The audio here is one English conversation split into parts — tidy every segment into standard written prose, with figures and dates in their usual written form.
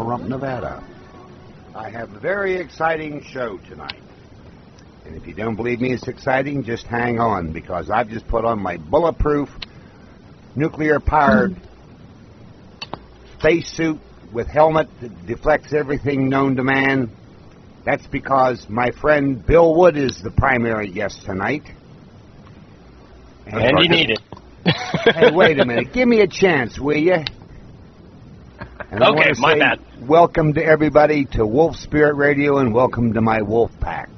Pahrump, Nevada. I have a very exciting show tonight. And if you don't believe me it's exciting, just hang on, because I've just put on my bulletproof, nuclear-powered spacesuit with helmet that deflects everything known to man. That's because my friend Bill Wood is the primary guest tonight. And you need it. Hey, wait a minute. Give me a chance, will you? And okay, my bad. Welcome to everybody to Wolf Spirit Radio, and welcome to my Wolf Pack.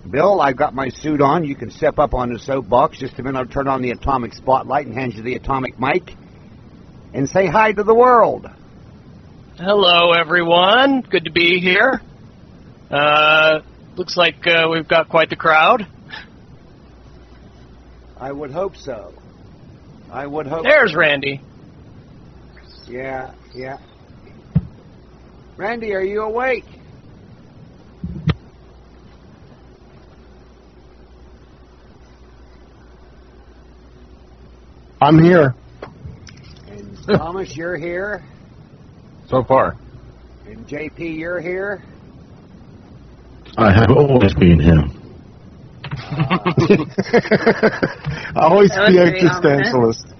Bill, I've got my suit on. You can step up on the soapbox. Just a minute, I'll turn on the atomic spotlight and hand you the atomic mic. And say hi to the world. Hello, everyone. Good to be here. Looks like we've got quite the crowd. I would hope so. I would hope. There's Randy. Yeah. Randy, are you awake? I'm here. And Thomas, you're here? So far. And JP, you're here? I have always been here. Always be existentialist.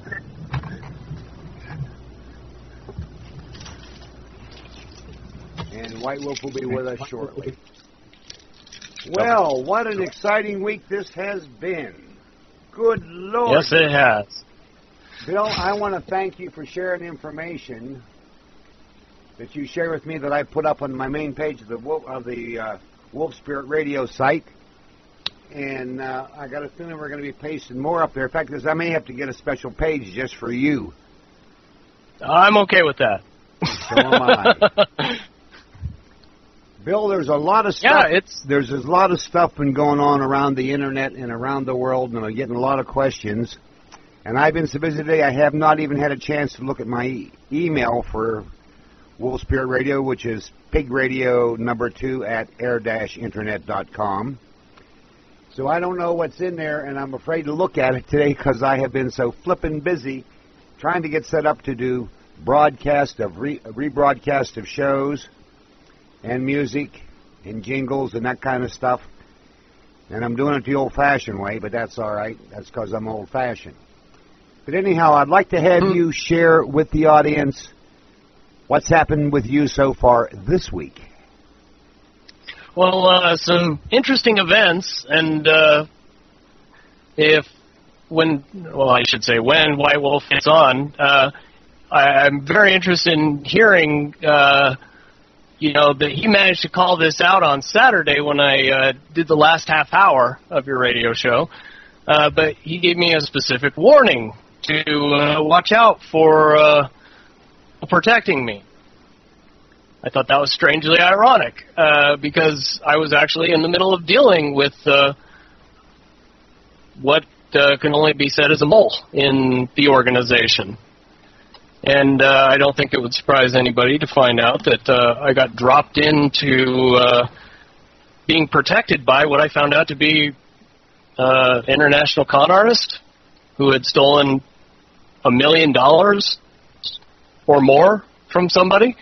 And White Wolf will be with us shortly. Well, what an exciting week this has been. Good Lord. Yes, it has. Bill, I want to thank you for sharing information that you share with me that I put up on my main page of the Wolf Spirit Radio site. And I got a feeling we're going to be pasting more up there. In fact, I may have to get a special page just for you. I'm okay with that. So am I. Bill, there's a lot of stuff. Yeah, there's a lot of stuff been going on around the internet and around the world, and I'm getting a lot of questions. And I've been so busy today, I have not even had a chance to look at my email for Wolf Spirit Radio, which is pigradio2@air-internet.com. So I don't know what's in there, and I'm afraid to look at it today because I have been so flippin' busy trying to get set up to do rebroadcast of shows and music and jingles and that kind of stuff. And I'm doing it the old-fashioned way, but that's all right. That's because I'm old-fashioned. But anyhow, I'd like to have you share with the audience what's happened with you so far this week. Well, some interesting events, and when White Wolf gets on, I'm very interested in hearing, that he managed to call this out on Saturday when I did the last half hour of your radio show, but he gave me a specific warning to watch out for protecting me. I thought that was strangely ironic, because I was actually in the middle of dealing with what can only be said as a mole in the organization. And I don't think it would surprise anybody to find out that I got dropped into being protected by what I found out to be an international con artist who had stolen $1 million or more from somebody.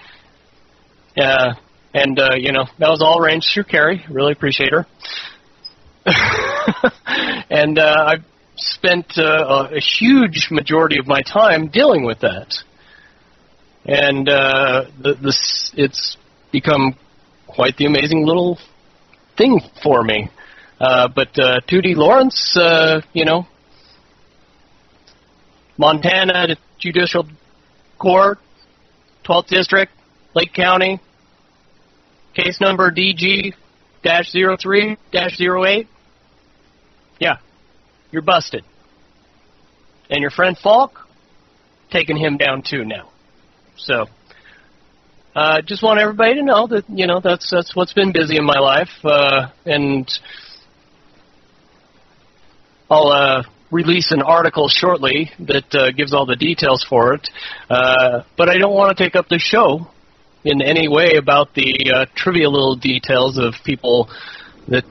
That was all arranged through Carrie. Really appreciate her. And I've spent a huge majority of my time dealing with that. And it's become quite the amazing little thing for me. But 2D Lawrence, Montana Judicial Court, 12th District, Lake County, case number DG-03-08. Yeah, you're busted. And your friend Falk, taking him down too now. So, just want everybody to know that, that's what's been busy in my life. And I'll release an article shortly that gives all the details for it. But I don't want to take up the show in any way about the trivial little details of people that,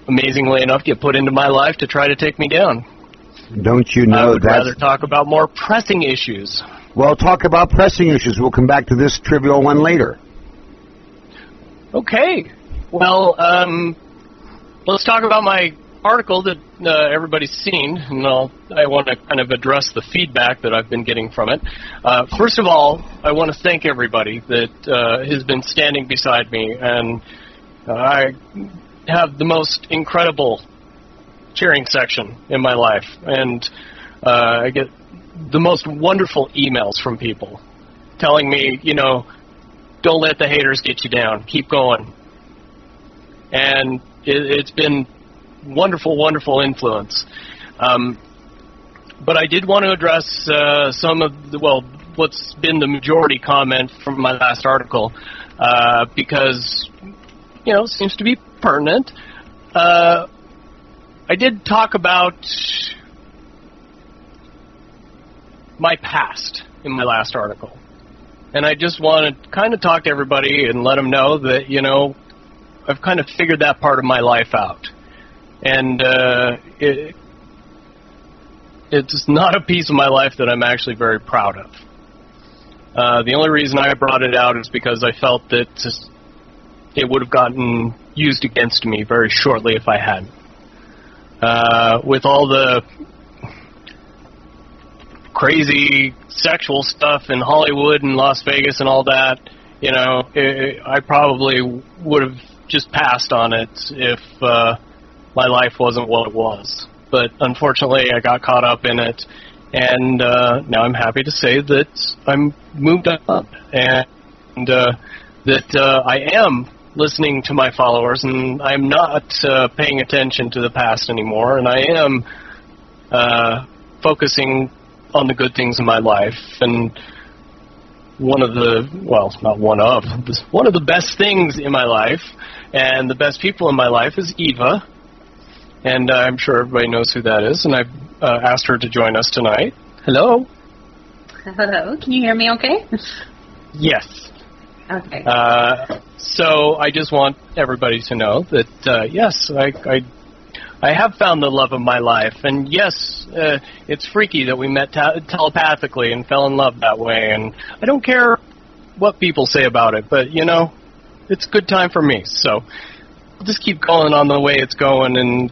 amazingly enough, get put into my life to try to take me down. Don't you know I would rather talk about more pressing issues. Well, talk about pressing issues. We'll come back to this trivial one later. Okay. Well, let's talk about my article that everybody's seen, and I want to kind of address the feedback that I've been getting from it. First of all, I want to thank everybody that has been standing beside me, and I have the most incredible cheering section in my life, and I get the most wonderful emails from people telling me, don't let the haters get you down, keep going. And it's been wonderful, wonderful influence. But I did want to address some of what's been the majority comment from my last article, because, it seems to be pertinent. I did talk about my past in my last article. And I just want to kind of talk to everybody and let them know that, I've kind of figured that part of my life out. And it's not a piece of my life that I'm actually very proud of. The only reason I brought it out is because I felt that it would have gotten used against me very shortly if I hadn't. With all the crazy sexual stuff in Hollywood and Las Vegas and all that, I probably would have just passed on it if my life wasn't what it was. But unfortunately, I got caught up in it, and now I'm happy to say that I'm moved up, and that I am listening to my followers, and I'm not paying attention to the past anymore, and I am focusing on the good things in my life. And one of the best things in my life and the best people in my life is Eva, and I'm sure everybody knows who that is, and I've asked her to join us tonight. Hello. Hello. Can you hear me okay? Yes. Okay. So I just want everybody to know that, yes, I have found the love of my life, and yes, it's freaky that we met telepathically and fell in love that way, and I don't care what people say about it, but, it's a good time for me, so I'll just keep going on the way it's going, and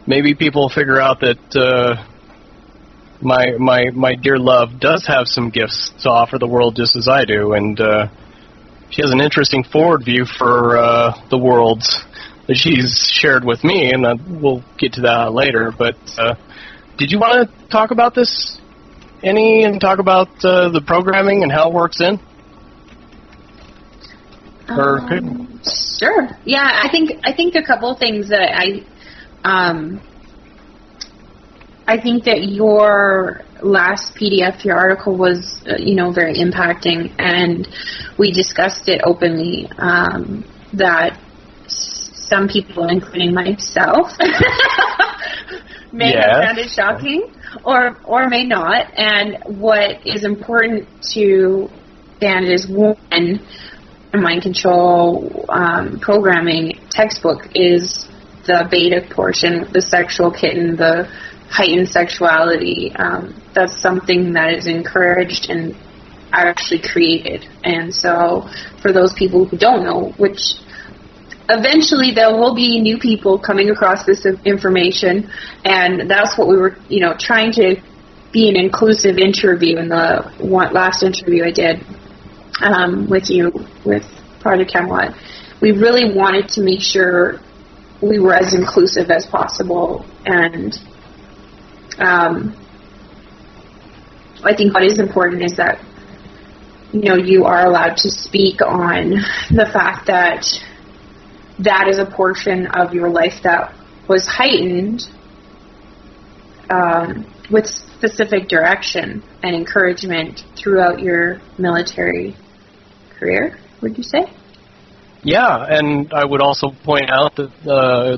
maybe people will figure out that my dear love does have some gifts to offer the world just as I do, and she has an interesting forward view for the world that she's shared with me, and we'll get to that later. But did you want to talk about this, Annie, and talk about the programming and how it works in? Sure. Yeah, I think a couple of things that I think that your last PDF, your article was, very impacting, and we discussed it openly, that some people, including myself, may have found it shocking or may not. And what is important to understand is, one, mind control programming textbook is the beta portion, the sexual kitten, the heightened sexuality. That's something that is encouraged and actually created. And so for those people who don't know, which eventually there will be new people coming across this information, and that's what we were, trying to be an inclusive interview in the last interview I did with you, with Project Camelot. We really wanted to make sure we were as inclusive as possible, and I think what is important is that, you are allowed to speak on the fact that that is a portion of your life that was heightened with specific direction and encouragement throughout your military career, would you say? Yeah, and I would also point out that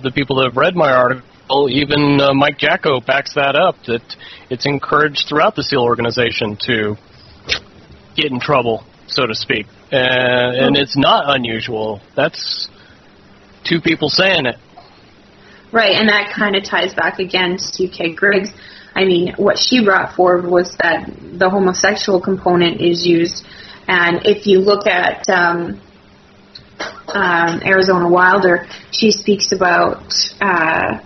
the people that have read my article, even Mike Jacko backs that up, that it's encouraged throughout the SEAL organization to get in trouble, so to speak. And it's not unusual. That's two people saying it. Right, and that kind of ties back again to Kay Griggs. I mean, what she brought forward was that the homosexual component is used, and if you look at Arizona Wilder, she speaks about, I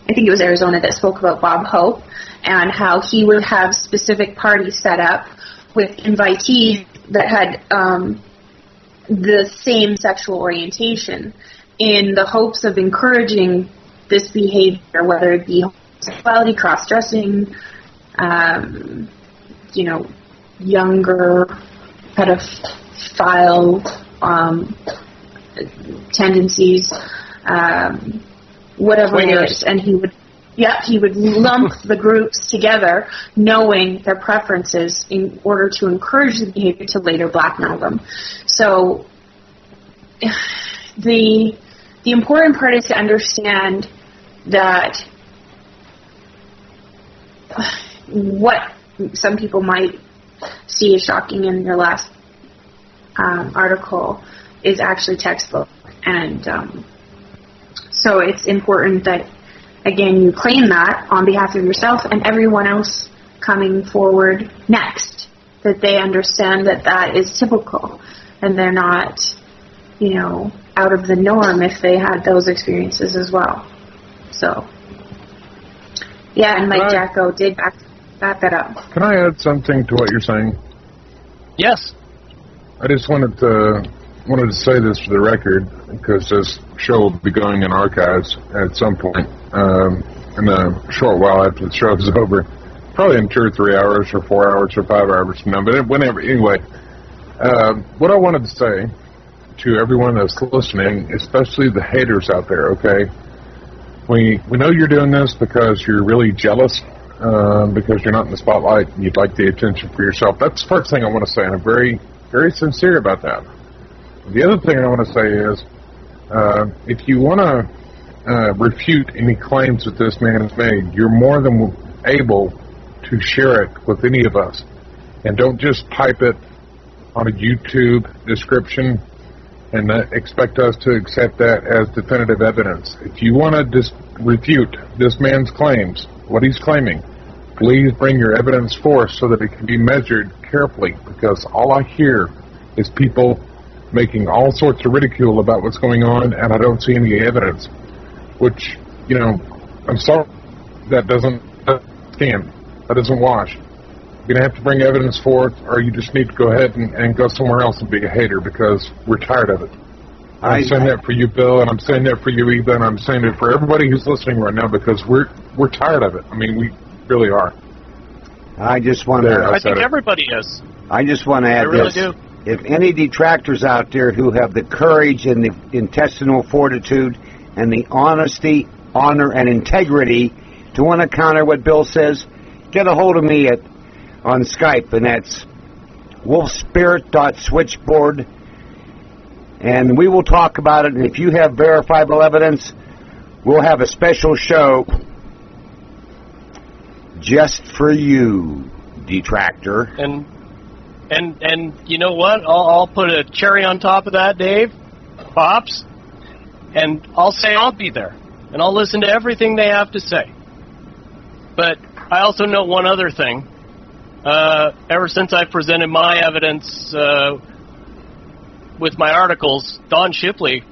think it was Arizona that spoke about Bob Hope, and how he would have specific parties set up with invitees that had the same sexual orientation in the hopes of encouraging this behavior, whether it be homosexuality, cross-dressing, younger pedophile tendencies, whatever it is. And he would lump the groups together, knowing their preferences in order to encourage the behavior to later blackmail them. So the important part is to understand that what some people might see as shocking in your last article is actually textbook. And so it's important that, again, you claim that on behalf of yourself and everyone else coming forward next, that they understand that that is typical and they're not, out of the norm if they had those experiences as well. So, yeah, and Mike Jacko did back that up. Can I add something to what you're saying? Yes. I just wanted to say this for the record, because this show will be going in archives at some point in a short while after the show is over, probably in 2 or 3 hours or 4 hours or 5 hours from now, but whenever. Anyway, what I wanted to say to everyone that's listening, especially the haters out there, okay? We know you're doing this because you're really jealous, because you're not in the spotlight and you'd like the attention for yourself. That's the first thing I want to say, and I'm very, very sincere about that. The other thing I want to say is, if you want to refute any claims that this man has made, you're more than able to share it with any of us. And don't just type it on a YouTube description and expect us to accept that as definitive evidence. If you want to refute this man's claims, what he's claiming, please bring your evidence forth so that it can be measured carefully, because all I hear is people making all sorts of ridicule about what's going on, and I don't see any evidence, which, I'm sorry, that doesn't stand. That doesn't wash. You're going to have to bring evidence forth, or you just need to go ahead and go somewhere else and be a hater, because we're tired of it. I'm saying that for you, Bill, and I'm saying that for you, Eva, and I'm saying it for everybody who's listening right now, because we're tired of it. I mean, we really are. I just want to... I think everybody is. I just want to add this. I really do. If any detractors out there who have the courage and the intestinal fortitude and the honesty, honor, and integrity to want to counter what Bill says, get a hold of me on Skype, and that's wolfspirit.switchboard, and we will talk about it. And if you have verifiable evidence, we'll have a special show just for you, detractor. And you know what? I'll put a cherry on top of that, Dave, Pops, and I'll say I'll be there, and I'll listen to everything they have to say. But I also know one other thing. Ever since I presented my evidence with my articles, Don Shipley,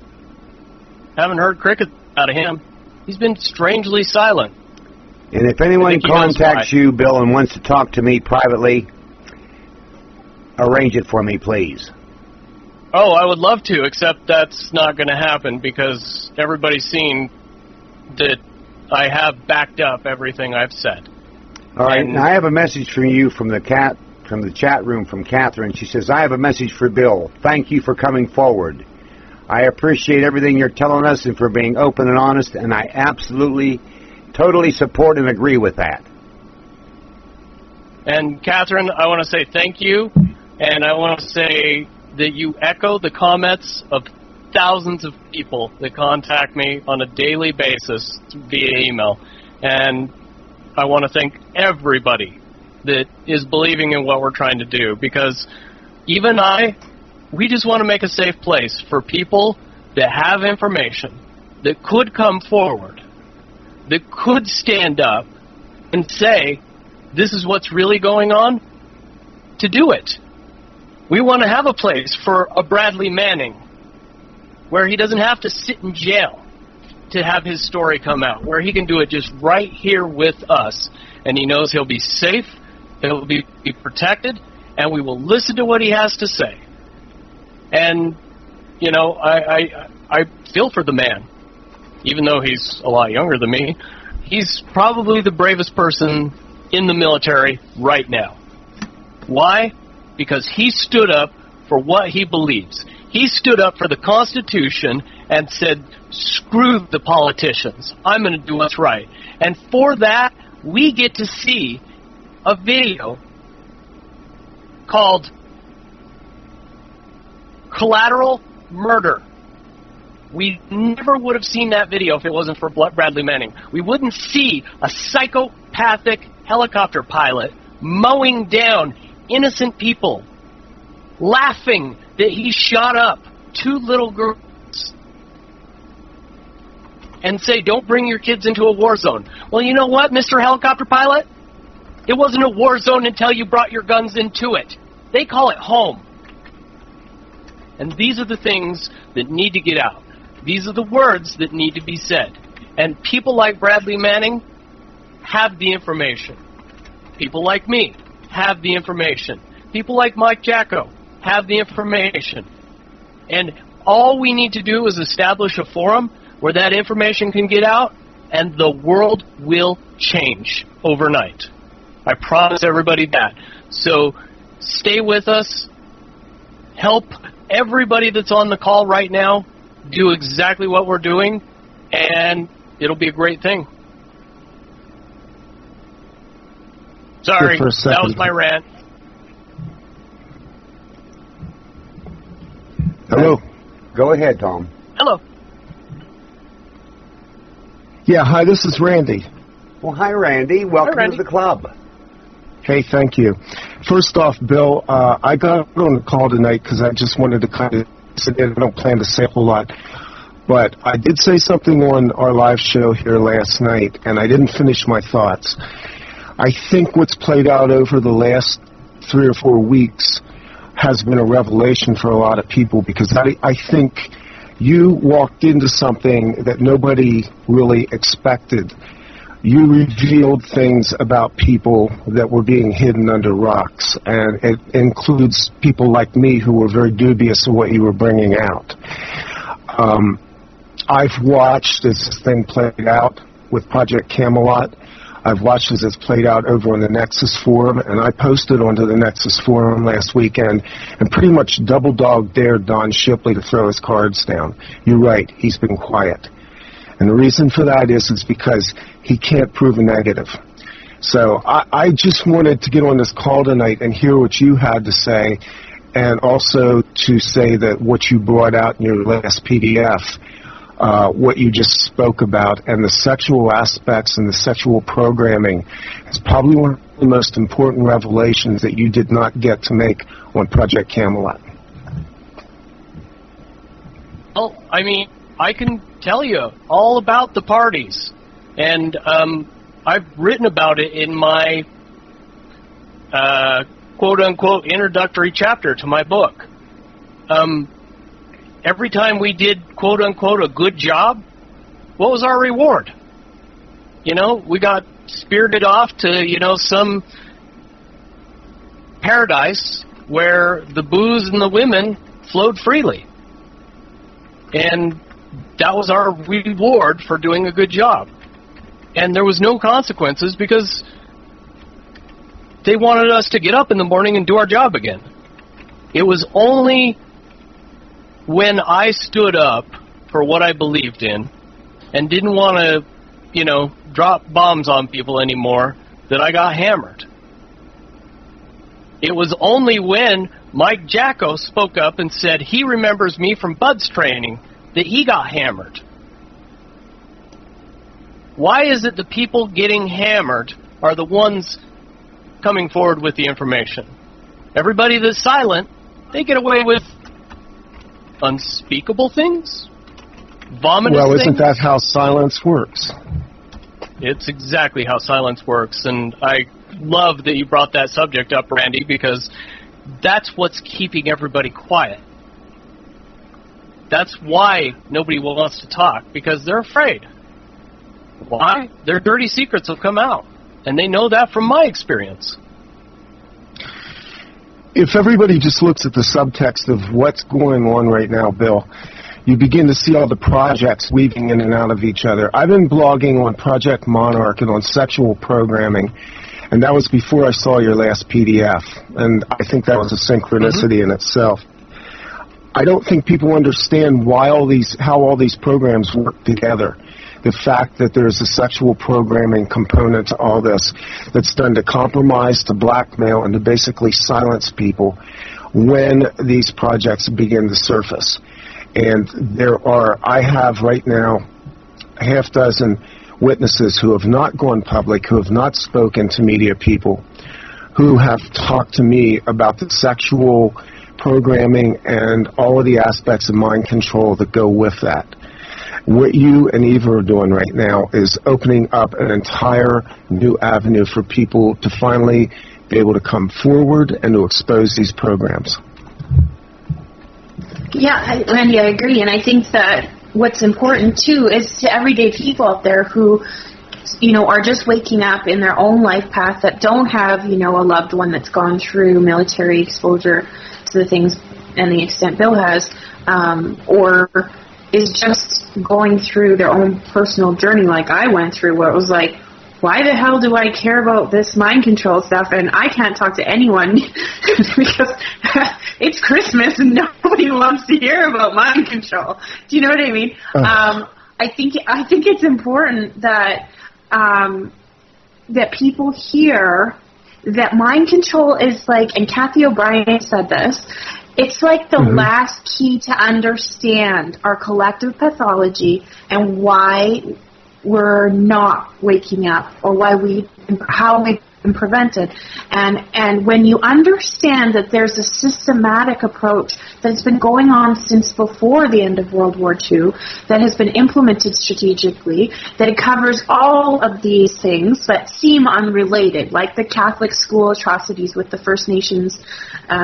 haven't heard cricket out of him. He's been strangely silent. And if anyone contacts you, Bill, and wants to talk to me privately, arrange it for me, please. Oh, I would love to, except that's not going to happen, because everybody's seen that I have backed up everything I've said. All right, and I have a message from you from the chat room from Catherine. She says, I have a message for Bill. Thank you for coming forward. I appreciate everything you're telling us and for being open and honest, and I absolutely, totally support and agree with that. And Catherine, I want to say thank you, and I want to say that you echo the comments of thousands of people that contact me on a daily basis via email. And I want to thank everybody that is believing in what we're trying to do, because even we just want to make a safe place for people that have information that could come forward that could stand up and say, this is what's really going on, to do it. We want to have a place for a Bradley Manning where he doesn't have to sit in jail to have his story come out, where he can do it just right here with us, and he knows he'll be safe, he'll be protected, and we will listen to what he has to say. And, you know, I feel for the man, even though he's a lot younger than me. He's probably the bravest person in the military right now. Why? Because he stood up for what he believes. He stood up for the Constitution and said, screw the politicians. I'm going to do what's right. And for that, we get to see a video called Collateral Murder. We never would have seen that video if it wasn't for Bradley Manning. We wouldn't see a psychopathic helicopter pilot mowing down innocent people, laughing that he shot up 2 little girls, and say, don't bring your kids into a war zone. Well, you know what, Mr. Helicopter Pilot? It wasn't a war zone until you brought your guns into it. They call it home. And these are the things that need to get out. These are the words that need to be said. And people like Bradley Manning have the information. People like me have the information. People like Mike Jacko have the information. And all we need to do is establish a forum where that information can get out, and the world will change overnight. I promise everybody that. So stay with us. Help everybody that's on the call right now do exactly what we're doing, and it'll be a great thing. Sorry, that was my rant. Hello. Go ahead, Tom. Hello. Yeah, hi, this is Randy. Well, hi, Randy. Welcome Randy. to the club. Hey, thank you. First off, Bill, I got on the call tonight because I just wanted to kind of sit in. I don't plan to say a whole lot. But I did say something on our live show here last night, and I didn't finish my thoughts. I think what's played out over the last 3 or 4 weeks has been a revelation for a lot of people, because I think you walked into something that nobody really expected. You revealed things about people that were being hidden under rocks, and it includes people like me who were very dubious of what you were bringing out. I've watched as this thing played out with Project Camelot. I've watched as it's played out over on the Nexus Forum, and I posted onto the Nexus Forum last weekend and pretty much double dog dared Don Shipley to throw his cards down. You're right, he's been quiet. And the reason for that is because he can't prove a negative. So I just wanted to get on this call tonight and hear what you had to say, and also to say that what you brought out in your last PDF, what you just spoke about, and the sexual aspects and the sexual programming is probably one of the most important revelations that you did not get to make on Project Camelot. Well, I mean, I can tell you all about the parties, and I've written about it in my quote-unquote introductory chapter to my book. Every time we did quote-unquote a good job, what was our reward? You know, we got spirited off to, you know, some paradise where the booze and the women flowed freely. And that was our reward for doing a good job. And there was no consequences because they wanted us to get up in the morning and do our job again. It was only when I stood up for what I believed in and didn't want to, you know, drop bombs on people anymore that I got hammered. It was only when Mike Jacko spoke up and said he remembers me from Bud's training that he got hammered. Why is it the people getting hammered are the ones coming forward with the information? Everybody that's silent, they get away with unspeakable things? Vomitous Well, isn't things? that how silence works? It's exactly how silence works, and I love that you brought that subject up, Randy, because that's what's keeping everybody quiet. That's why nobody wants to talk, because they're afraid. Why? Their dirty secrets have come out, and they know that from my experience. If everybody just looks at the subtext of what's going on right now, Bill, you begin to see all the projects weaving in and out of each other. I've been blogging on Project Monarch and on sexual programming, and that was before I saw your last PDF, and I think that was a synchronicity in itself. I don't think people understand how all these programs work together. The fact that there's a sexual programming component to all this that's done to compromise, to blackmail, and to basically silence people when these projects begin to surface. And I have right now a half dozen witnesses who have not gone public, who have not spoken to media people, who have talked to me about the sexual programming and all of the aspects of mind control that go with that. What you and Eva are doing right now is opening up an entire new avenue for people to finally be able to come forward and to expose these programs. Yeah, Randy, I agree. And I think that what's important, too, is to everyday people out there who, are just waking up in their own life path that don't have, a loved one that's gone through military exposure to the things and the extent Bill has, or is just going through their own personal journey like I went through, where it was like, why the hell do I care about this mind control stuff? And I can't talk to anyone because it's Christmas and nobody wants to hear about mind control. Do you know what I mean? I think it's important that that people hear that mind control is like, and Kathy O'Brien said this, it's like the last key to understand our collective pathology and why we're not waking up, or how we've been prevented. And when you understand that there's a systematic approach that's been going on since before the end of World War II, that has been implemented strategically, that it covers all of these things that seem unrelated, like the Catholic school atrocities with the First Nations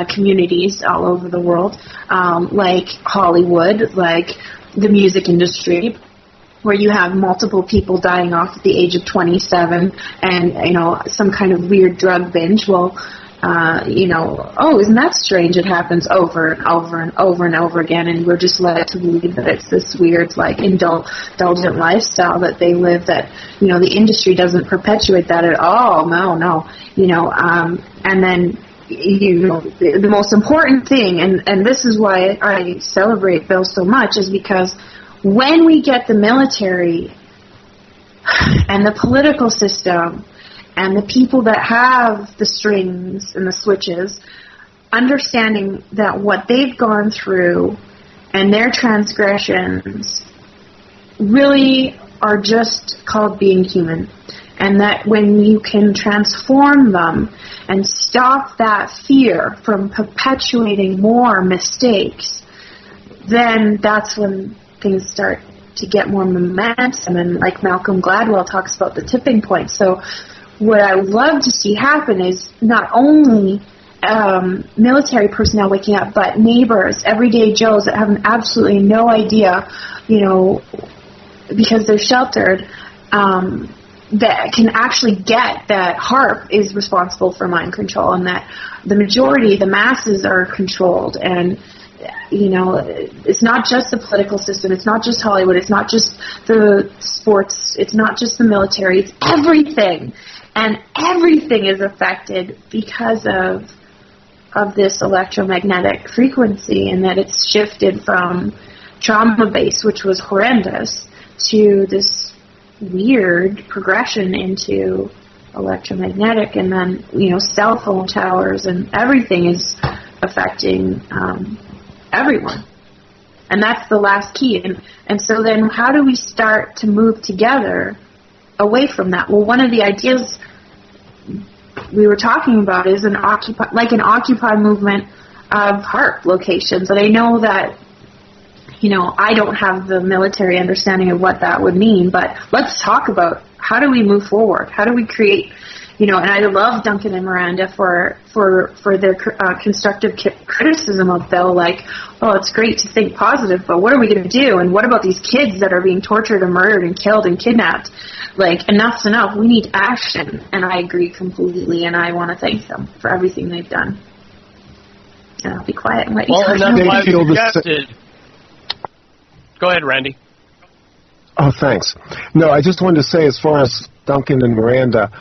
communities all over the world, like Hollywood, like the music industry, where you have multiple people dying off at the age of 27 and, some kind of weird drug binge. Well, isn't that strange? It happens over and over and over and over again, and we're just led to believe that it's this weird, indulgent lifestyle that they live, that, the industry doesn't perpetuate that at all. No. And then, the most important thing, and this is why I celebrate Bill so much, is because when we get the military and the political system and the people that have the strings and the switches understanding that what they've gone through and their transgressions really are just called being human, and that when you can transform them and stop that fear from perpetuating more mistakes, then that's when things start to get more momentum, and like Malcolm Gladwell talks about the tipping point. So what I would love to see happen is not only military personnel waking up, but neighbors, everyday Joes that have absolutely no idea, because they're sheltered, that can actually get that HARP is responsible for mind control, and that the majority, the masses, are controlled. And it's not just the political system, it's not just Hollywood, it's not just the sports, it's not just the military, it's everything. And everything is affected because of this electromagnetic frequency, and that it's shifted from trauma-based, which was horrendous, to this weird progression into electromagnetic, and then, cell phone towers and everything is affecting everyone. And that's the last key. And so then how do we start to move together away from that? Well, one of the ideas we were talking about is an Occupy movement of HARP locations. And I know that, I don't have the military understanding of what that would mean, but let's talk about how do we move forward? How do we create, and I love Duncan and Miranda for their constructive criticism of Bill, like, oh, it's great to think positive, but what are we going to do? And what about these kids that are being tortured and murdered and killed and kidnapped? Like, enough's enough. We need action. And I agree completely, and I want to thank them for everything they've done. And I'll be quiet and let you talk. Well, and that's why I suggested. Go ahead, Randy. Oh, thanks. No, I just wanted to say, as far as Duncan and Miranda,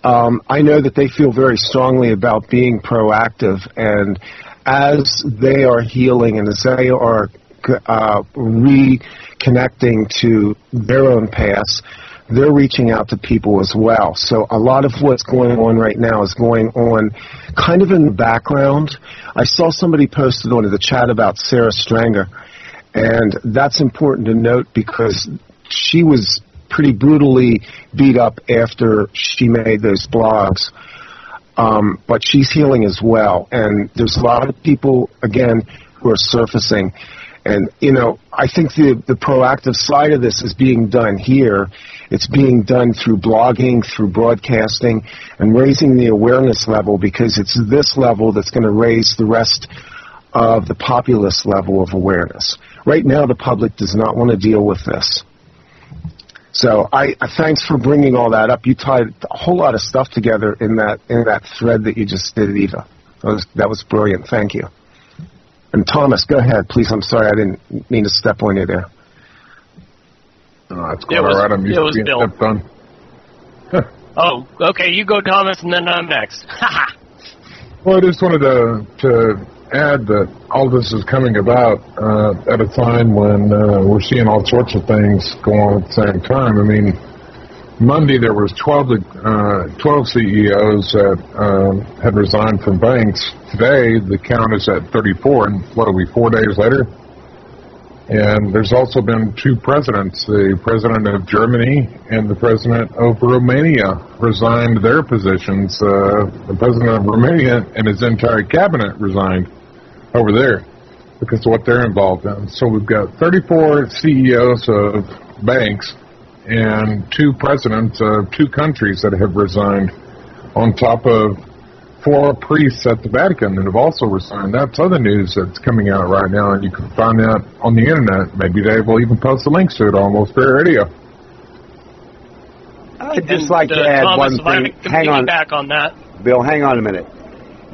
I know that they feel very strongly about being proactive, and as they are healing and as they are reconnecting to their own past, they're reaching out to people as well. So a lot of what's going on right now is going on kind of in the background. I saw somebody posted onto the chat about Sarah Stranger, and that's important to note because she was pretty brutally beat up after she made those blogs. But she's healing as well. And there's a lot of people, again, who are surfacing. And, I think the proactive side of this is being done here. It's being done through blogging, through broadcasting, and raising the awareness level, because it's this level that's going to raise the rest of the populace level of awareness. Right now, the public does not want to deal with this. So thanks for bringing all that up. You tied a whole lot of stuff together in that thread that you just did, Eva. That was brilliant. Thank you. And Thomas, go ahead, please. I'm sorry, I didn't mean to step on you there. No, that's quite all right. I'm used to being stepped on. Oh, okay. You go, Thomas, and then I'm next. Well, I just wanted to add that all this is coming about at a time when we're seeing all sorts of things go on at the same time. I mean, Monday there was 12 CEOs that had resigned from banks. Today the count is at 34, and what are we, 4 days later? And there's also been two presidents, the president of Germany and the president of Romania, resigned their positions. The president of Romania and his entire cabinet resigned over there because of what they're involved in. So we've got 34 CEOs of banks and two presidents of two countries that have resigned, on top of 4 priests at the Vatican that have also resigned. That's other news that's coming out right now, and you can find that on the internet. Maybe Dave will even post the links to it on Most Fair Radio. I'd just like to add Thomas, one thing. Hang on. Back on that. Bill, hang on a minute.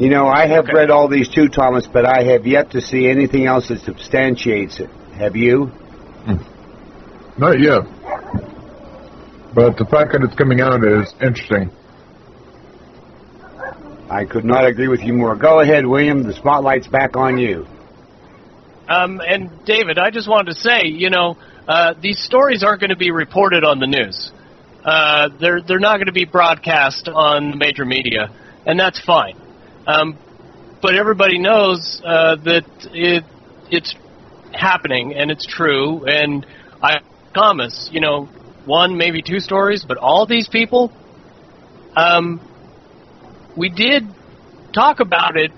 I have read all these too, Thomas, but I have yet to see anything else that substantiates it. Have you? Not yet. But the fact that it's coming out is interesting. I could not agree with you more. Go ahead, William. The spotlight's back on you. And David, I just wanted to say, these stories aren't going to be reported on the news. They're not going to be broadcast on the major media, and that's fine. But everybody knows that it's happening and it's true. And I promise, 1, maybe 2 stories, but all these people. We did talk about it,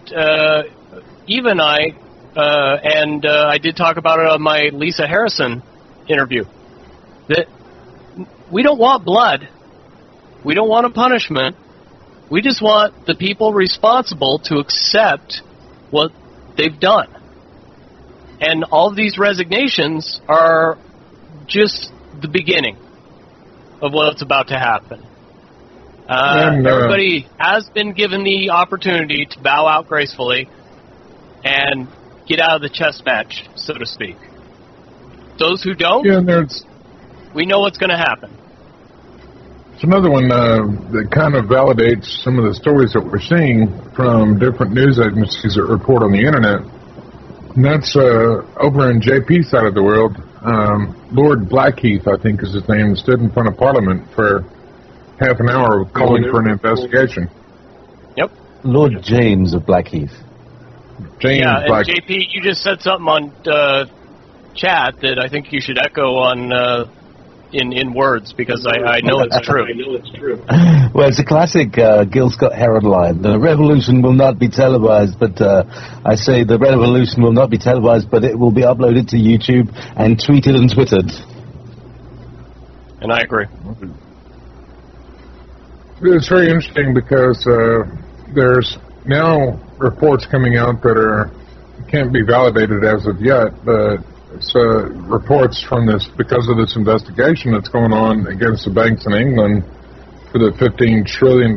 Eva and I, and I did talk about it on my Lisa Harrison interview, that we don't want blood. We don't want a punishment. We just want the people responsible to accept what they've done. And all of these resignations are just the beginning of what's about to happen. Everybody has been given the opportunity to bow out gracefully and get out of the chess match, so to speak. Those who don't, we know what's going to happen. It's another one that kind of validates some of the stories that we're seeing from different news agencies that report on the internet. And that's over in JP's side of the world. Lord Blackheath, I think is his name, stood in front of Parliament for half an hour calling for an investigation. Yep. Lord James of Blackheath. James and Blackheath. JP, you just said something on chat that I think you should echo on in words, because I know it's true. Well, it's a classic Gil Scott-Heron line. The revolution will not be televised, but I say the revolution will not be televised, but it will be uploaded to YouTube and tweeted and twittered. And I agree. It's very interesting because there's now reports coming out that can't be validated as of yet, but it's reports from this because of this investigation that's going on against the banks in England for the $15 trillion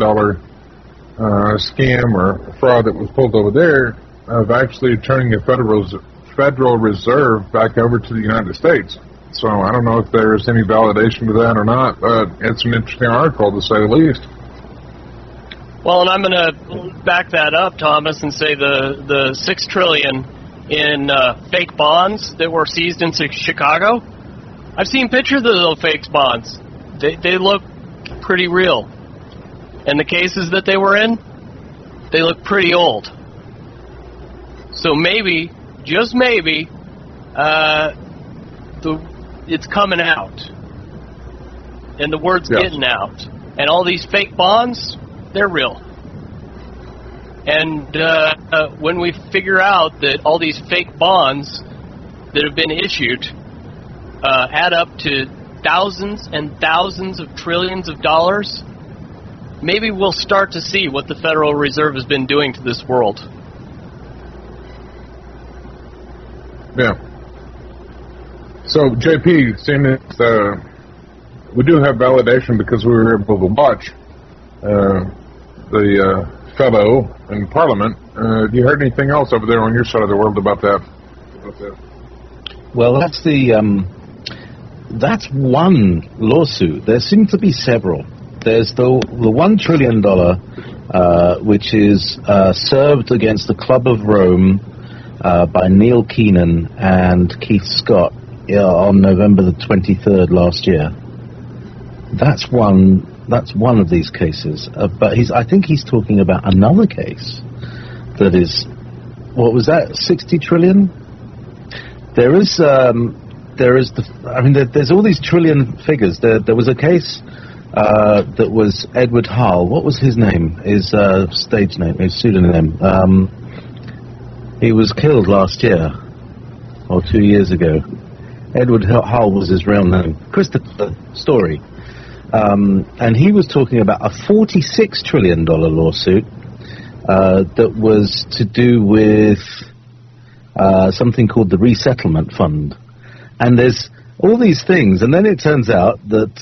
scam or fraud that was pulled over there of actually turning the Federal Reserve back over to the United States. So I don't know if there's any validation to that or not, but it's an interesting article to say the least. Well, and I'm going to back that up, Thomas, and say the $6 trillion in fake bonds that were seized in Chicago. I've seen pictures of those fake bonds. They look pretty real. And the cases that they were in, they look pretty old. So maybe, just maybe, it's coming out. And the word's getting out. And all these fake bonds, they're real. And when we figure out that all these fake bonds that have been issued add up to thousands and thousands of trillions of dollars, maybe we'll start to see what the Federal Reserve has been doing to this world. Yeah. So, JP, seeing that we do have validation because we were able to watch the fellow in Parliament. Have you heard anything else over there on your side of the world about that? Well, that's one lawsuit. There seem to be several. There's the $1 trillion, which is served against the Club of Rome by Neil Keenan and Keith Scott on November the 23rd last year. That's one of these cases. But I think he's talking about another case that is, what was that, 60 trillion? There's all these trillion figures. There was a case that was Edward Hull. What was his name? His stage name, his pseudonym. He was killed last year, or 2 years ago. Edward Hull was his real name. Christopher Story. And he was talking about a $46 trillion lawsuit that was to do with something called the Resettlement Fund. And there's all these things, and then it turns out that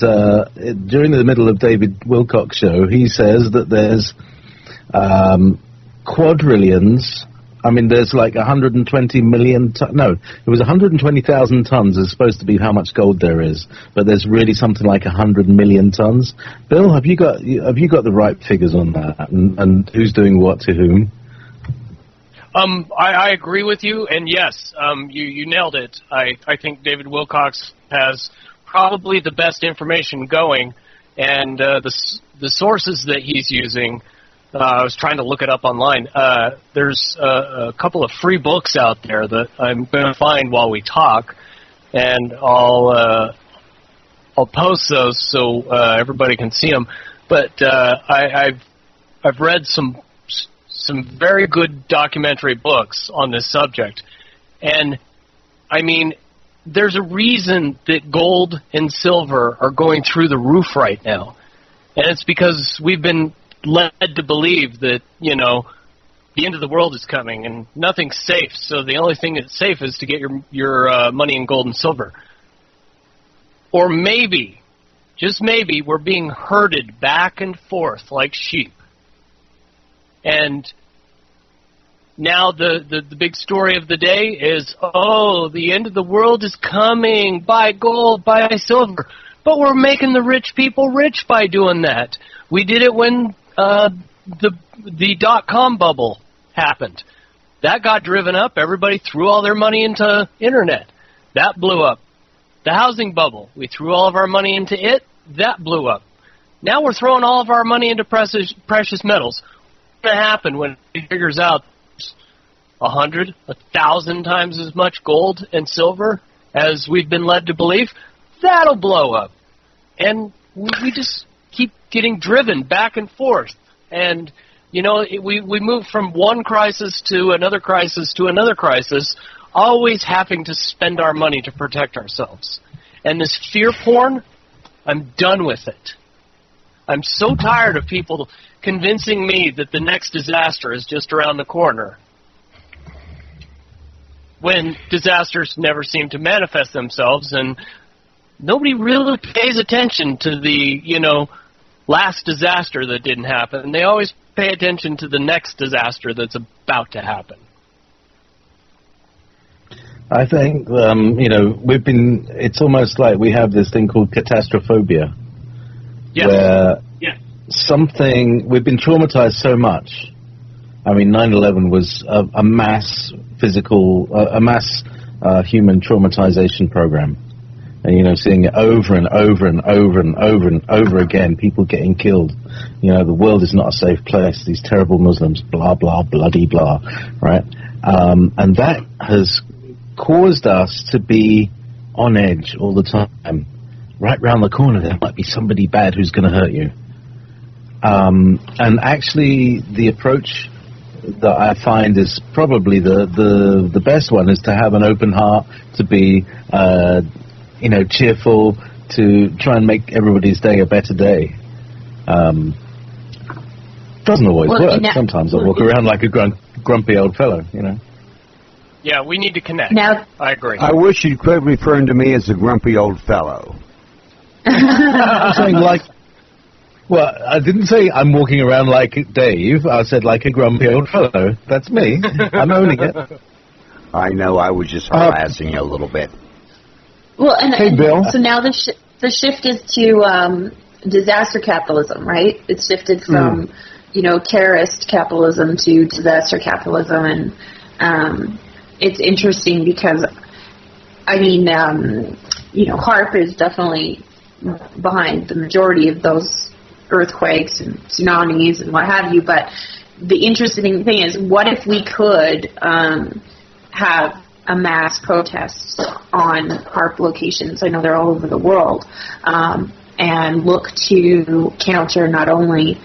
during the middle of David Wilcock's show, he says that there's quadrillions. I mean, there's like 120 million no, it was 120,000 tons is supposed to be how much gold there is, but there's really something like 100 million tons. Bill, have you got the right figures on that, and who's doing what to whom? I agree with you, and yes, you nailed it. I think David Wilcox has probably the best information going, and the sources that he's using, I was trying to look it up online. There's a couple of free books out there that I'm going to find while we talk, and I'll post those so everybody can see them. But I've read some very good documentary books on this subject. And, I mean, there's a reason that gold and silver are going through the roof right now. And it's because we've been led to believe that, the end of the world is coming and nothing's safe. So the only thing that's safe is to get your money in gold and silver. Or maybe, just maybe, we're being herded back and forth like sheep. And now the big story of the day is, the end of the world is coming. Buy gold, buy silver. But we're making the rich people rich by doing that. We did it when the dot-com bubble happened. That got driven up. Everybody threw all their money into internet. That blew up. The housing bubble, we threw all of our money into it. That blew up. Now we're throwing all of our money into precious metals. What's going to happen when it figures out 100, 1,000 times as much gold and silver as we've been led to believe? That'll blow up. And we just keep getting driven back and forth. And, we move from one crisis to another crisis to another crisis, always having to spend our money to protect ourselves. And this fear porn, I'm done with it. I'm so tired of people convincing me that the next disaster is just around the corner, when disasters never seem to manifest themselves, and nobody really pays attention to the, last disaster that didn't happen. They always pay attention to the next disaster that's about to happen. I think, it's almost like we have this thing called catastrophophobia. Yes. Where we've been traumatized so much. I mean, 9/11 was a mass human traumatization program. And, seeing it over and over and over and over and over again, people getting killed. The world is not a safe place. These terrible Muslims, blah, blah, bloody blah, right? And that has caused us to be on edge all the time. Right round the corner, there might be somebody bad who's going to hurt you. And actually, the approach that I find is probably the best one, is to have an open heart, to be cheerful, to try and make everybody's day a better day. Doesn't always work. Sometimes I walk around like a grumpy old fellow, Yeah, we need to connect. Now, I agree. I wish you'd quit referring to me as a grumpy old fellow. I'm saying well, I didn't say I'm walking around like Dave. I said like a grumpy old fellow. That's me. I'm owning it. I know. I was just harassing you a little bit. Well, Hey, Bill. So now the shift is to disaster capitalism, right? It's shifted from terrorist capitalism to disaster capitalism, and it's interesting because HARP is definitely behind the majority of those earthquakes and tsunamis and what have you. But the interesting thing is, what if we could have a mass protest on HARP locations? I know they're all over the world, and look to counter not only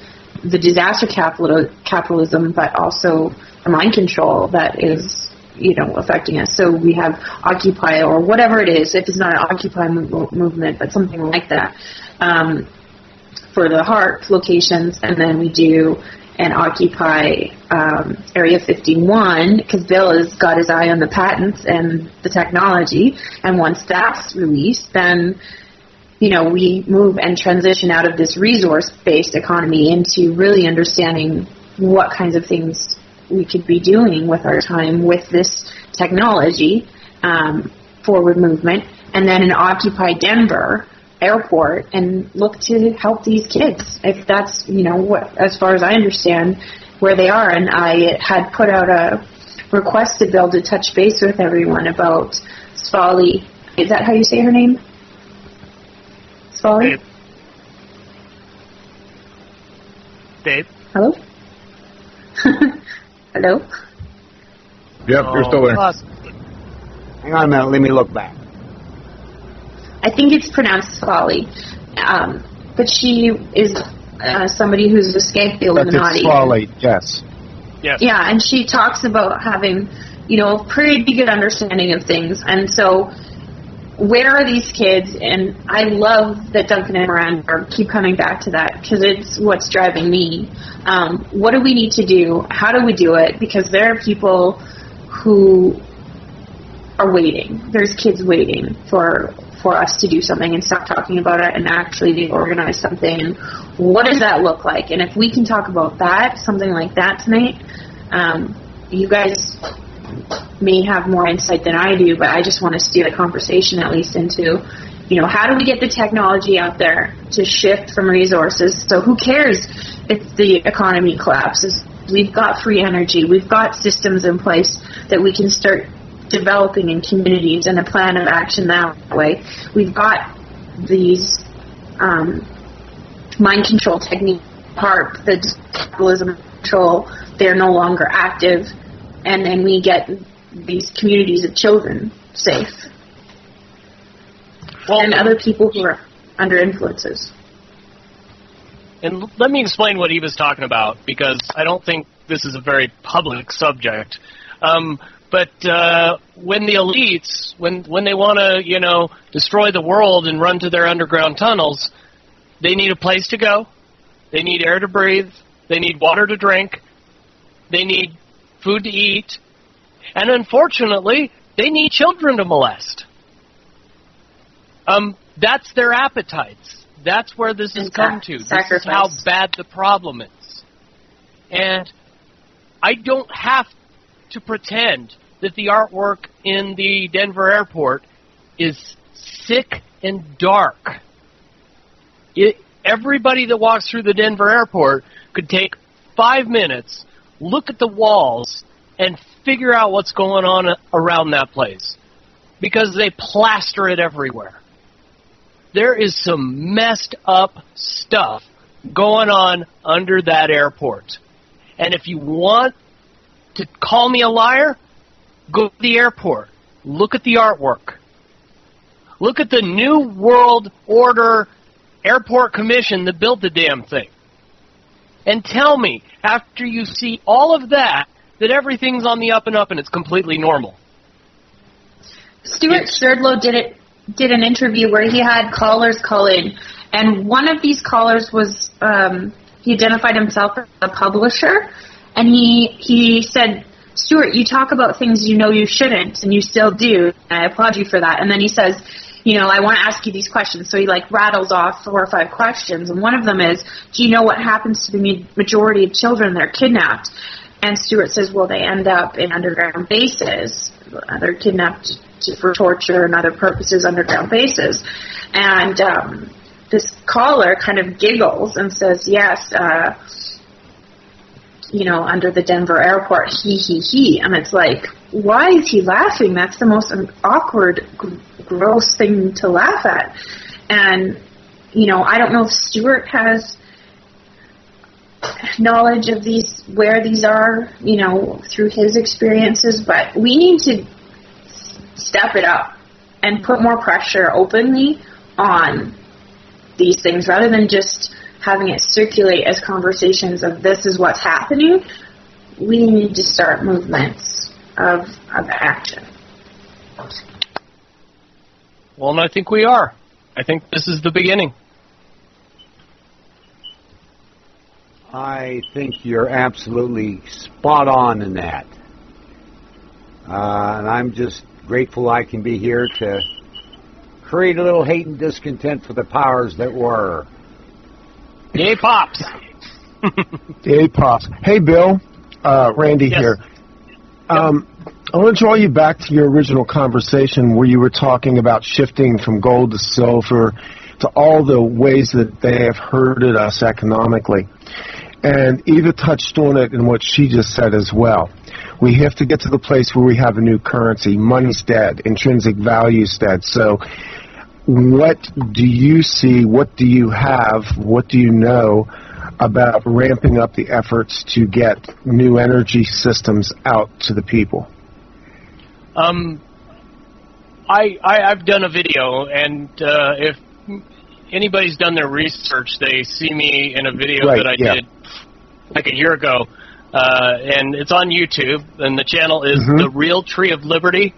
the disaster capitalism, but also the mind control that is, affecting us. So we have Occupy, or whatever it is, if it's not an Occupy movement, but something like that, for the HARP locations, and then we do an Occupy Area 51, because Bill has got his eye on the patents and the technology, and once that's released, then we move and transition out of this resource-based economy into really understanding what kinds of things we could be doing with our time with this technology, forward movement, and then an Occupy Denver airport, and look to help these kids, if that's, what, as far as I understand, where they are. And I had put out a request to Bill to touch base with everyone about Svali. Is that how you say her name? Svali? Dave? Hello? Hello? Yep, you're still there. Hang on a minute. Let me look back. I think it's pronounced Svali. But she is somebody who's escaped the Illuminati. It's Svali, yes. Yes. Yeah, and she talks about having, a pretty good understanding of things. And so, where are these kids? And I love that Duncan and Miranda keep coming back to that, because it's what's driving me. What do we need to do? How do we do it? Because there are people who are waiting. There's kids waiting for us to do something and stop talking about it and actually organize something. And what does that look like? And if we can talk about that, something like that tonight, you guys may have more insight than I do, but I just want to steer the conversation at least into, how do we get the technology out there to shift from resources? So who cares if the economy collapses? We've got free energy. We've got systems in place that we can start developing in communities, and a plan of action that way. We've got these mind control techniques, HARP, the capitalism control, they're no longer active, and then we get these communities of children safe. Well, and other people who are under influences. And let me explain what Eva's talking about, because I don't think this is a very public subject. But when the elites, when they want to, destroy the world and run to their underground tunnels, they need a place to go, They need air to breathe. They need water to drink. They need food to eat. And unfortunately, they need children to molest. That's their appetites. That's where this has come to. This is how bad the problem is. And I don't have to pretend that the artwork in the Denver airport is sick and dark. Everybody that walks through the Denver airport could take 5 minutes, look at the walls, and figure out what's going on around that place. Because they plaster it everywhere. There is some messed up stuff going on under that airport. And if you want to call me a liar, go to the airport. Look at the artwork. Look at the New World Order Airport Commission that built the damn thing. And tell me, after you see all of that everything's on the up and up and it's completely normal. Stuart Sturdlow did an interview where he had callers call in, and one of these callers was, he identified himself as a publisher, and he said, Stuart, you talk about things you know you shouldn't, and you still do, and I applaud you for that. And then he says, I want to ask you these questions. So he rattles off 4 or 5 questions, and one of them is, do you know what happens to the majority of children that are kidnapped? And Stuart says, well, they end up in underground bases. They're kidnapped for torture and other purposes, underground bases. And this caller kind of giggles and says, yes, under the Denver airport, he. And it's like, why is he laughing? That's the most awkward, gross thing to laugh at. And, I don't know if Stuart has knowledge of where these are, through his experiences, but we need to step it up and put more pressure openly on these things rather than just having it circulate as conversations of this is what's happening. We need to start movements of action. Well, and I think we are. I think this is the beginning. I think you're absolutely spot on in that. And I'm just grateful I can be here to create a little hate and discontent for the powers that were. Yay, Pops! Yay, Pops. Hey, Bill. Randy here. I want to draw you back to your original conversation where you were talking about shifting from gold to silver to all the ways that they have hurted us economically. And Eva touched on it in what she just said as well. We have to get to the place where we have a new currency. Money's dead. Intrinsic value's dead. So what do you see, what do you have, what do you know about ramping up the efforts to get new energy systems out to the people? I've done a video, and if anybody's done their research, they see me in a video that I did like a year ago, and it's on YouTube, and the channel is The Real Tree of Liberty,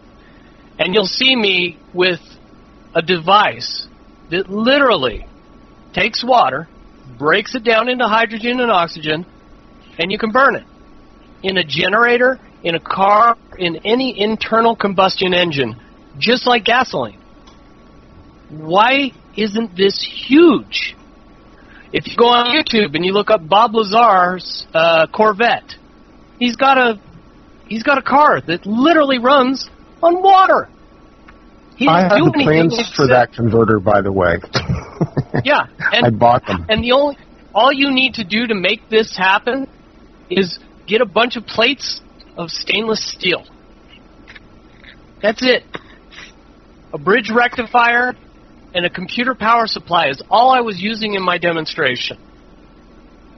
and you'll see me with a device that literally takes water, breaks it down into hydrogen and oxygen, and you can burn it in a generator, in a car, in any internal combustion engine, just like gasoline. Why isn't this huge? If you go on YouTube and you look up Bob Lazar's Corvette, he's got a car that literally runs on water. I have the plans for that converter, by the way. Yeah, and I bought them. And all you need to do to make this happen is get a bunch of plates of stainless steel. That's it. A bridge rectifier and a computer power supply is all I was using in my demonstration.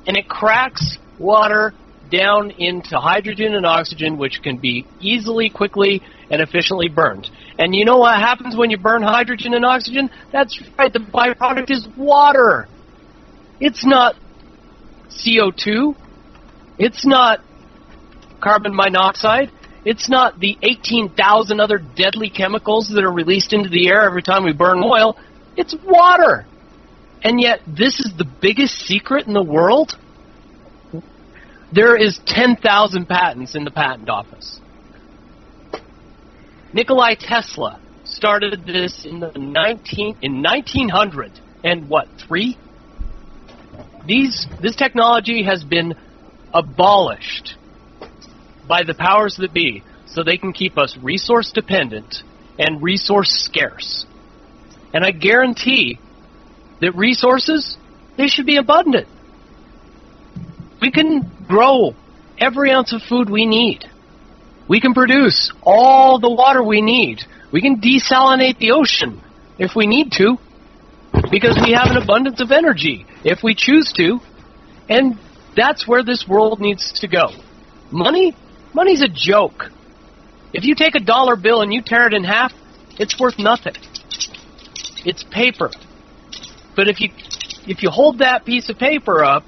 And it cracks water down into hydrogen and oxygen, which can be easily, quickly, and efficiently burned. And you know what happens when you burn hydrogen and oxygen? That's right, the byproduct is water. It's not CO2. It's not carbon monoxide. It's not the 18,000 other deadly chemicals that are released into the air every time we burn oil. It's water. And yet, this is the biggest secret in the world? There is 10,000 patents in the patent office. Nikola Tesla started this in 1900 and what, 3? This technology has been abolished by the powers that be so they can keep us resource dependent and resource scarce. And I guarantee that resources, they should be abundant. We can grow every ounce of food we need. We can produce all the water we need. We can desalinate the ocean if we need to, because we have an abundance of energy if we choose to. And that's where this world needs to go. Money's a joke. If you take a dollar bill and you tear it in half, it's worth nothing. It's paper. But if you hold that piece of paper up,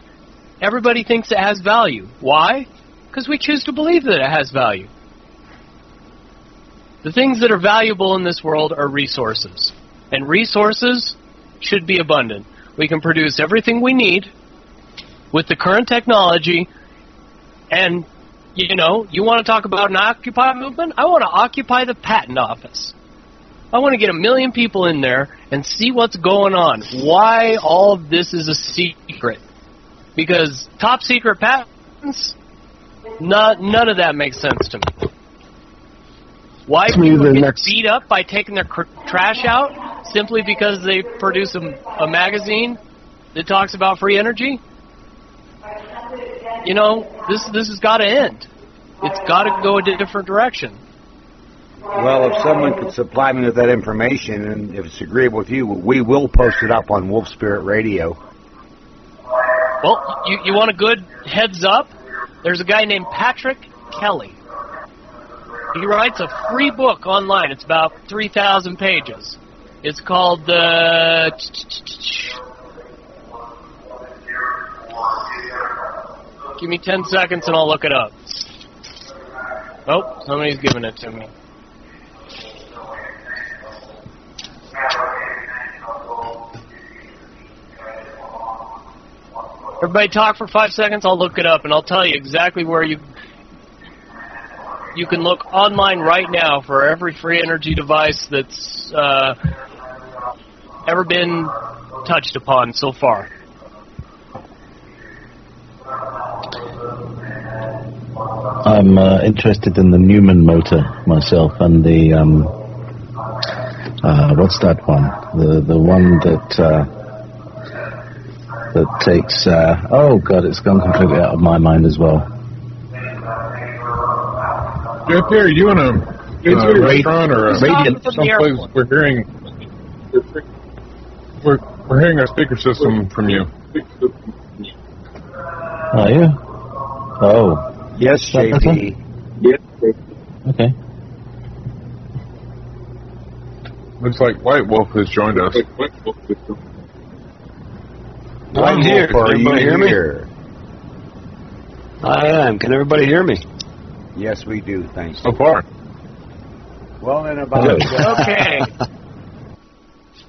everybody thinks it has value. Why? Because we choose to believe that it has value. The things that are valuable in this world are resources. And resources should be abundant. We can produce everything we need with the current technology. And, you know, you want to talk about an Occupy movement? I want to occupy the patent office. I want to get 1 million people in there and see what's going on. Why all of this is a secret. Because top secret patents, none of that makes sense to me. Why people get beat up by taking their trash out simply because they produce a magazine that talks about free energy? You know, this has got to end. It's got to go a different direction. Well, if someone could supply me with that information, and if it's agreeable with you, we will post it up on Wolf Spirit Radio. Well, you want a good heads up? There's a guy named Patrick Kelly. He writes a free book online. It's about 3,000 pages. It's called Give me 10 seconds and I'll look it up. Oh, somebody's giving it to me. Everybody talk for 5 seconds. I'll look it up and I'll tell you exactly where you can look online right now for every free energy device that's ever been touched upon so far. I'm interested in the Newman motor myself, and the what's that one? The one that takes. Oh God, it's gone completely out of my mind as well. Jeff, are you in a restaurant or a someplace? We're hearing a speaker system from you. Are you? Oh. Yes, JP. Yes. Okay. Looks like White Wolf has joined us. I'm here. Can everybody hear me? I am. Can everybody hear me? Yes, we do. Thanks. So far. Well, then about... Okay.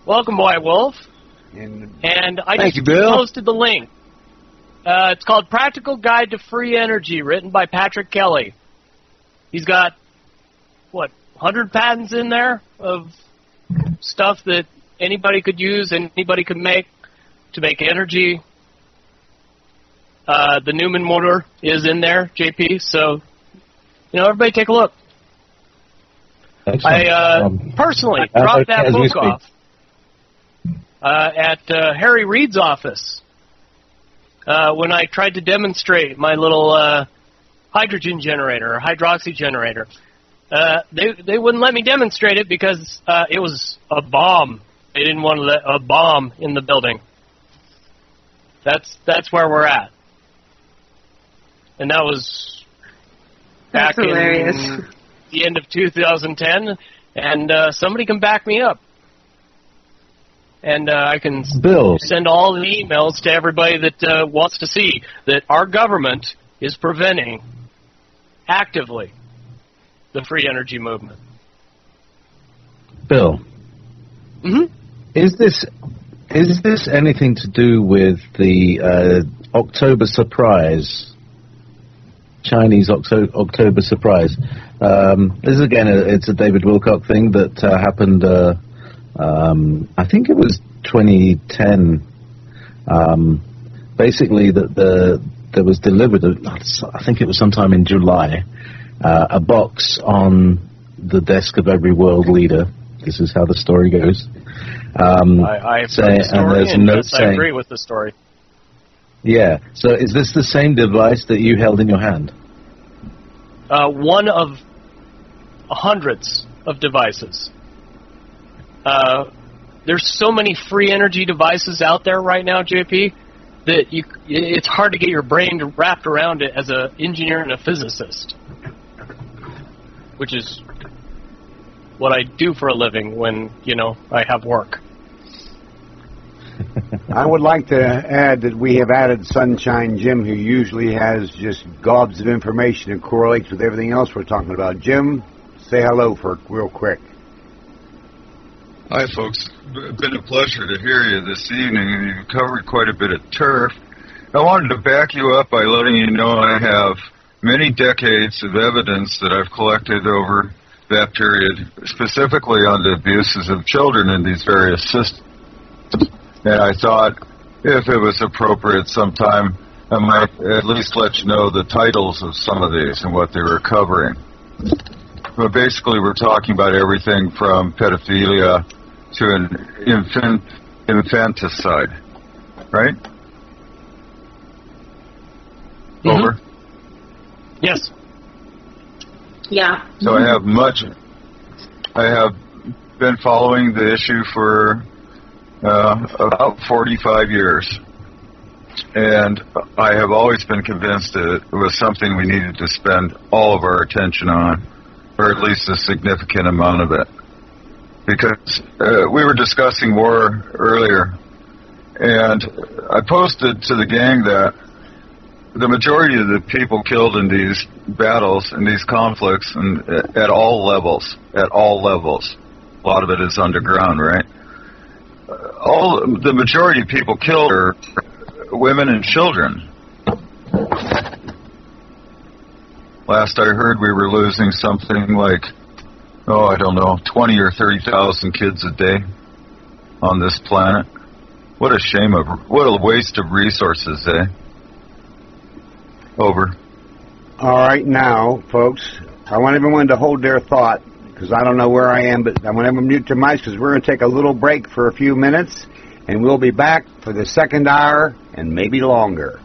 Welcome, White Wolf. And I just posted the link. It's called Practical Guide to Free Energy, written by Patrick Kelly. He's got, 100 patents in there of stuff that anybody could use and anybody could make to make energy. The Newman motor is in there, JP, so, everybody take a look. Excellent. I personally dropped that book off at Harry Reid's office. When I tried to demonstrate my little hydrogen generator or hydroxy generator. They wouldn't let me demonstrate it because it was a bomb. They didn't want to let a bomb in the building. That's where we're at. And that was back in the end of 2010, and somebody can back me up. And I can send all the emails to everybody that wants to see that our government is preventing actively the free energy movement. Bill, is this Is this anything to do with the October surprise? Chinese October surprise. This is again, it's a David Wilcock thing that happened. I think it was 2010. Basically, there was delivered. I think it was sometime in July. A box on the desk of every world leader. This is how the story goes. I've heard the story, and yes, I agree with the story. Yeah. So is this the same device that you held in your hand? One of hundreds of devices. There's so many free energy devices out there right now, JP, that it's hard to get your brain wrapped around it as an engineer and a physicist, which is what I do for a living when, I have work. I would like to add that we have added Sunshine Jim, who usually has just gobs of information and correlates with everything else we're talking about. Jim, say hello for real quick. Hi, folks. It's been a pleasure to hear you this evening. You've covered quite a bit of turf. I wanted to back you up by letting you know I have many decades of evidence that I've collected over that period, specifically on the abuses of children in these various systems. And I thought, if it was appropriate sometime, I might at least let you know the titles of some of these and what they were covering. But basically, we're talking about everything from pedophilia to an infanticide, right? Mm-hmm. Over? Yes. Yeah. So I have been following the issue for about 45 years. And I have always been convinced that it was something we needed to spend all of our attention on, or at least a significant amount of it. Because we were discussing war earlier, and I posted to the gang that the majority of the people killed in these battles, in these conflicts, and at all levels, a lot of it is underground, right? The majority of people killed are women and children. Last I heard, we were losing something like, 20 or 30,000 kids a day on this planet. What a waste of resources, eh? Over. All right, now, folks, I want everyone to hold their thought, because I don't know where I am, but I want everyone to mute their mics, because we're going to take a little break for a few minutes, and we'll be back for the second hour and maybe longer.